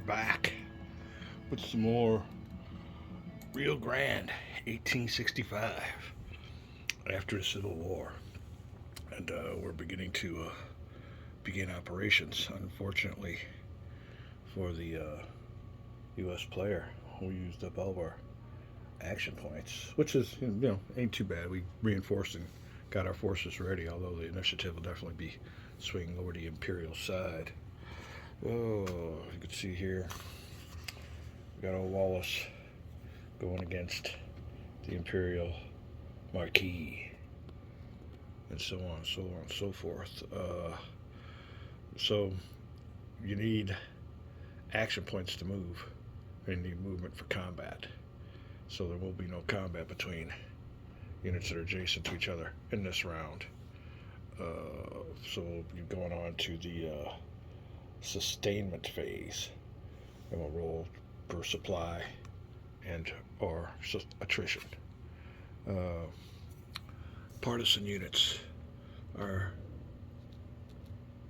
back with some more Rio Grande 1865 after the Civil War. And we're beginning to begin operations. Unfortunately for the U.S. player, we used up all of our action points, which is, ain't too bad. We reinforced and got our forces ready, although the initiative will definitely be swinging over the Imperial side. Oh, you can see here, we got old Wallace going against the Imperial Marquis, and so on, so on, and so forth. So you need action points to move, and you need movement for combat. So there will be no combat between units that are adjacent to each other in this round. So you're going on to the sustainment phase, and we'll roll per supply and or attrition. Partisan units are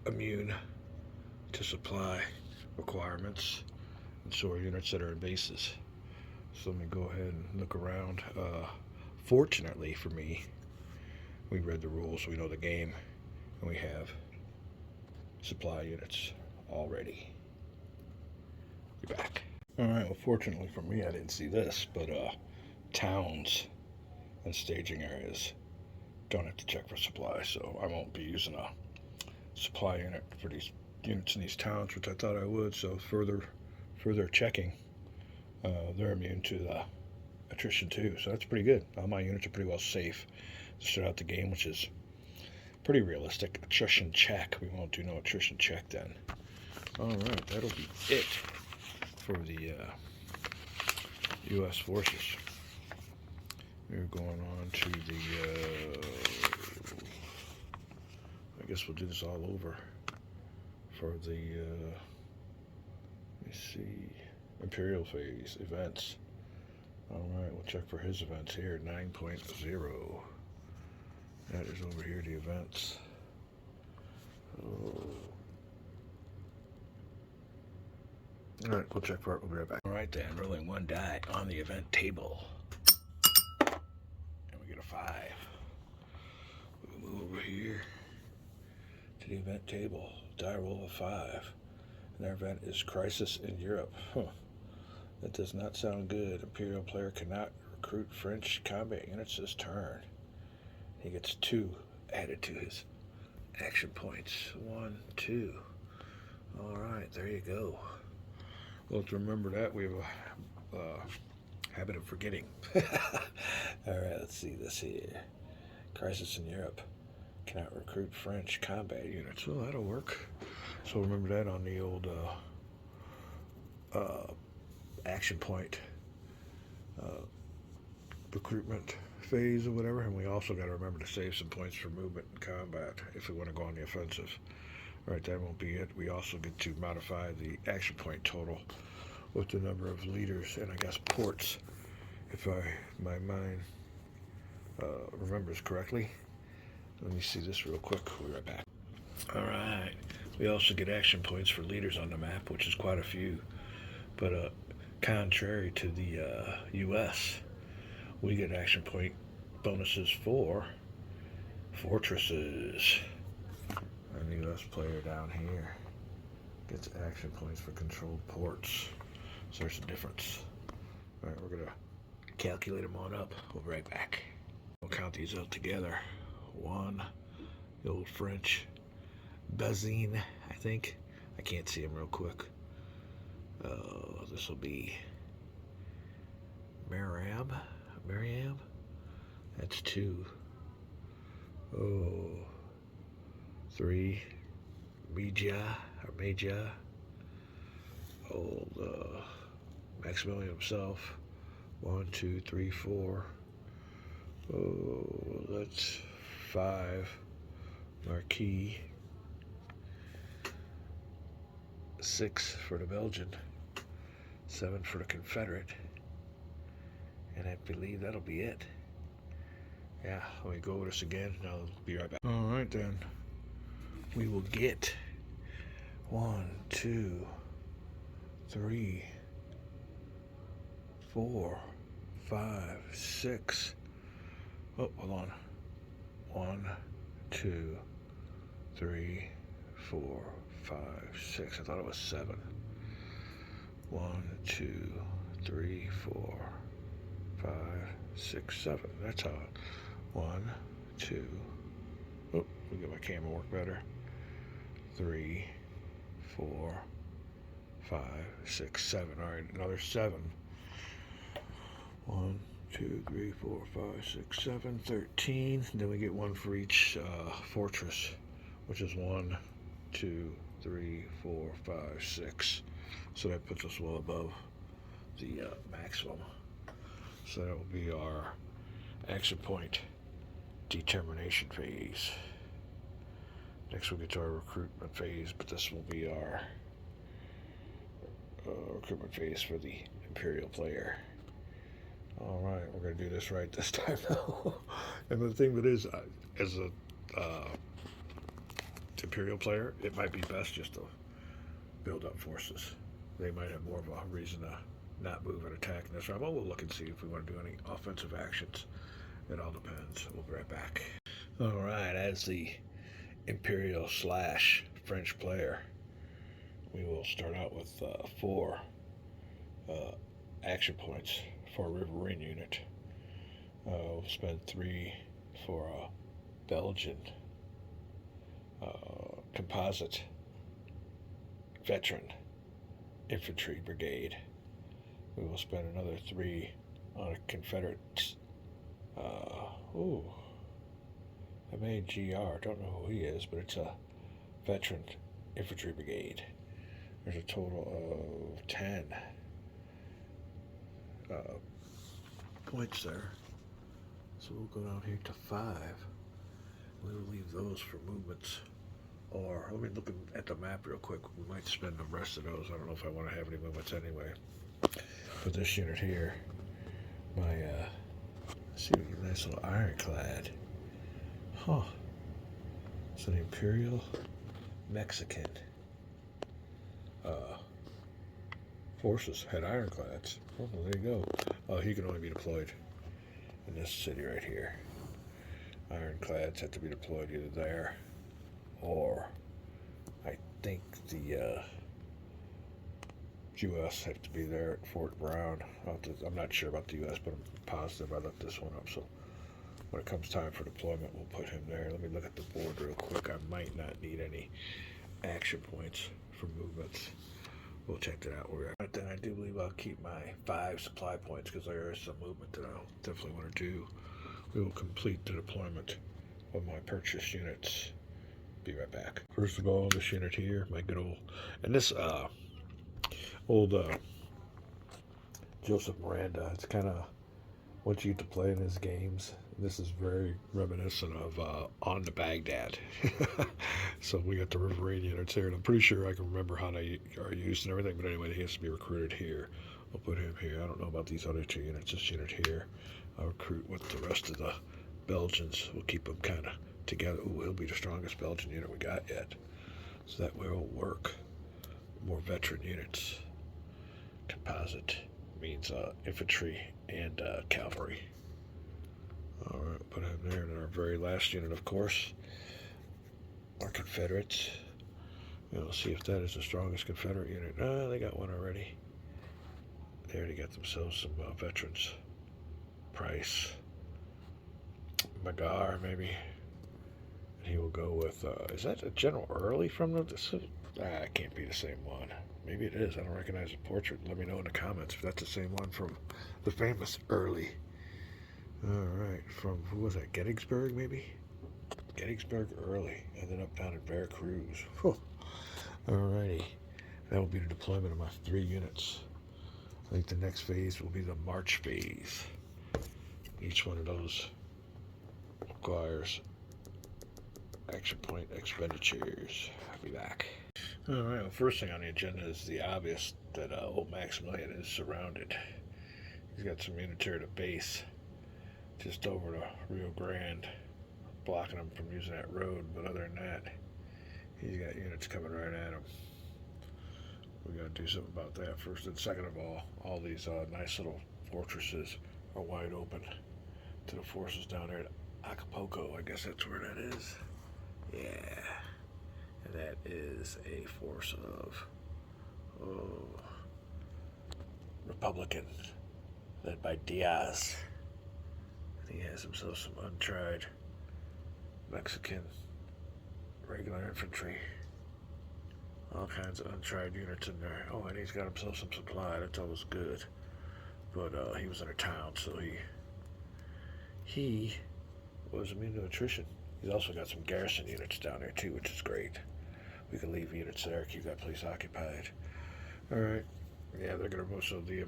immune to supply requirements, and so are units that are in bases. So let me go ahead and look around. Fortunately for me, we read the rules, we know the game, and we have supply units already. Be back. Alright, well, fortunately for me, I didn't see this, but towns and staging areas don't have to check for supplies, so I won't be using a supply unit for these units in these towns, which I thought I would. So further checking, they're immune to the attrition too, so that's pretty good. All my units are pretty well safe to start out the game, which is pretty realistic. Attrition check. We won't do no attrition check then. Alright, that'll be it for the U.S. forces. We're going on to the I guess we'll do this all over for the let me see, Imperial phase events. Alright, we'll check for his events here. 9.0. That is over here, the events. Oh. Alright, we'll check for it. We'll be right back. Alright then, rolling one die on the event table. And we get a 5. We'll move over here to the event table. Die roll of 5. And our event is Crisis in Europe. That does not sound good. Imperial player cannot recruit French combat units this turn. He gets 2 added to his action points. 1, 2. Alright, there you go. Well, to remember that, we have a habit of forgetting. Alright, let's see this here. Crisis in Europe. Cannot recruit French combat units. Well, that'll work. So remember that on the old action point recruitment phase or whatever. And we also got to remember to save some points for movement and combat if we want to go on the offensive. Alright, that won't be it. We also get to modify the action point total with the number of leaders and I guess ports, if my mind remembers correctly. Let me see this real quick. We'll be right back. Alright, we also get action points for leaders on the map, which is quite a few. But contrary to the U.S., we get action point bonuses for fortresses. And the U.S. player down here gets action points for controlled ports. So there's a difference. Alright, we're going to calculate them on up. We'll be right back. We'll count these out together. 1, the old French Bazine, I think. I can't see them real quick. This will be Mariam. That's 2. 3. Majah. Old Maximilian himself. 1, 2, 3, 4. That's 5. Marquis. 6 for the Belgian. 7 for the Confederate. And I believe that'll be it. Yeah, let me go over this again and I'll be right back. Alright then. We will get 1, 2, 3, 4, 5, 6. Oh, hold on. 1, 2, 3, 4, 5, 6. I thought it was 7. 1, 2, 3, 4, 5, 6, 7. That's how. 1, 2. Oh, let me get my camera work better. 3, 4, 5, 6, 7. All right, another 7. 1, 2, 3, 4, 5, 6, 7, 13. Then we get one for each fortress, which is 1, 2, 3, 4, 5, 6. So that puts us well above the maximum. So that will be our action point determination phase. Next we'll get to our recruitment phase, but this will be our recruitment phase for the Imperial player. Alright, we're going to do this right this time now. And the thing that is, as a Imperial player, it might be best just to build up forces. They might have more of a reason to not move and attack in this round. But we'll look and see if we want to do any offensive actions. It all depends. We'll be right back. Alright, as the Imperial / French player, we will start out with 4 action points for a Riverine unit. We'll spend 3 for a Belgian composite veteran infantry brigade. We will spend another 3 on a Confederate MAGR. Don't know who he is, but it's a veteran infantry brigade. There's a total of 10 points there. So we'll go down here to 5. We will leave those for movements. Or let me look at the map real quick. We might spend the rest of those. I don't know if I want to have any movements anyway. But this unit here, my see, a nice little ironclad. Huh. It's an Imperial Mexican forces had ironclads. Oh, well, there you go. He can only be deployed in this city right here. Ironclads have to be deployed either there or I think the U.S. have to be there at Fort Brown. I'm not sure about the U.S., but I'm positive I looked this one up. So when it comes time for deployment, we'll put him there. Let me look at the board real quick. I might not need any action points for movements. We'll check that out. But then I do believe I'll keep my 5 supply points because there is some movement that I'll definitely want to do. We will complete the deployment of my purchase units. Be right back. First of all, this unit here, my good old, and this old Joseph Miranda. It's kind of, once you get to play in his games, this is very reminiscent of On to Baghdad. So we got the Riverine units here, and I'm pretty sure I can remember how they are used and everything, but anyway, he has to be recruited here. We'll put him here. I don't know about these other 2 units. This unit here, I'll recruit with the rest of the Belgians. We'll keep them kind of together. Ooh, he'll be the strongest Belgian unit we got yet. So that way it'll work. More veteran units. Composite means infantry and cavalry. Alright, put him there. And our very last unit, of course, our Confederates. And we'll see if that is the strongest Confederate unit. They got one already. They already got themselves some veterans. Price. Magar, maybe. And he will go with, is that a General Early from the, it can't be the same one. Maybe it is. I don't recognize the portrait. Let me know in the comments if that's the same one from the famous Early. Alright, from, who was that, Gettysburg, maybe? Gettysburg Early, and then up down at Veracruz. Whew. Alrighty, that will be the deployment of my 3 units. I think the next phase will be the March phase. Each one of those requires action point expenditures. I'll be back. Alright, well, first thing on the agenda is the obvious that old Maximilian is surrounded. He's got some units here at a base just over to Rio Grande, blocking him from using that road, but other than that, he's got units coming right at him. We got to do something about that first. And second of all these nice little fortresses are wide open to the forces down there at Acapulco. I guess that's where that is. Yeah. And that is a force of Republican, led by Diaz. And he has himself some untried Mexican regular infantry. All kinds of untried units in there. Oh, and he's got himself some supply. That's always good. But he was in a town, so he was immune to attrition. He's also got some garrison units down there too, which is great. We can leave units there, keep that place occupied. All right. Yeah, they're gonna most of the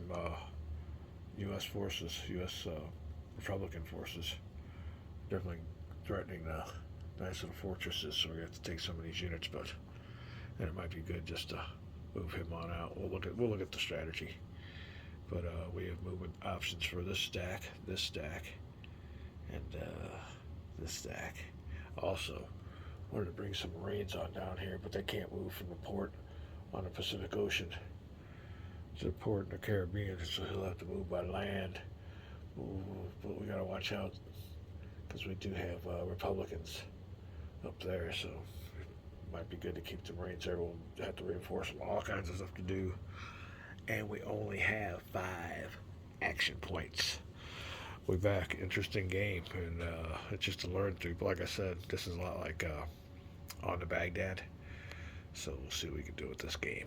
U.S. forces, U.S. Republican forces, definitely threatening the nice little fortresses. So we have to take some of these units, but and it might be good just to move him on out. We'll look at the strategy. But we have movement options for this stack, and this stack. Also, wanted to bring some Marines on down here, but they can't move from the port on the Pacific Ocean to the port in the Caribbean, so he'll have to move by land. Ooh, but we gotta watch out because we do have Republicans up there, so it might be good to keep the Marines there. We'll have to reinforce them. All kinds of stuff to do, and we only have 5 action points. We're back. Interesting game, and it's just to learn through. But like I said, this is a lot like on to Baghdad. So we'll see what we can do with this game.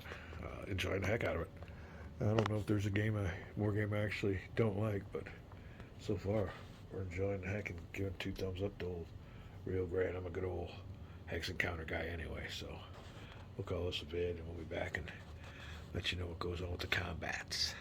Enjoying the heck out of it. I don't know if there's a more game I actually don't like, but so far we're enjoying the heck and giving 2 thumbs up to old Rio Grande. I'm a good old hex encounter guy anyway, so we'll call this a vid, and we'll be back and let you know what goes on with the combats.